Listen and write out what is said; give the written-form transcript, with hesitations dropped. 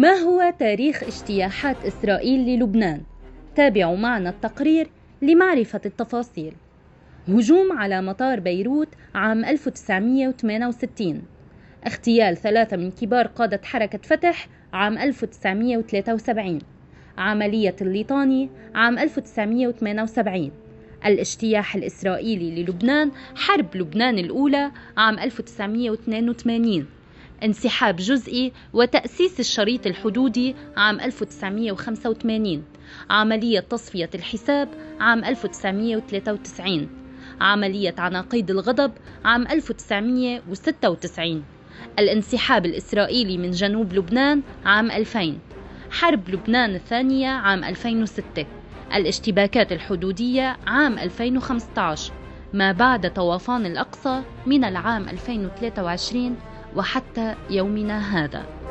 ما هو تاريخ اجتياحات إسرائيل للبنان؟ تابعوا معنا التقرير لمعرفة التفاصيل. هجوم على مطار بيروت عام 1968. اغتيال 3 من كبار قادة حركة فتح عام 1973. عملية الليطاني عام 1978. الاجتياح الإسرائيلي للبنان، حرب لبنان الأولى عام 1982. انسحاب جزئي وتأسيس الشريط الحدودي عام 1985. عملية تصفية الحساب عام 1993. عملية عناقيد الغضب عام 1996. الانسحاب الإسرائيلي من جنوب لبنان عام 2000. حرب لبنان الثانية عام 2006. الاشتباكات الحدودية عام 2015 ما بعد طوفان الأقصى من العام 2023 وحتى يومنا هذا.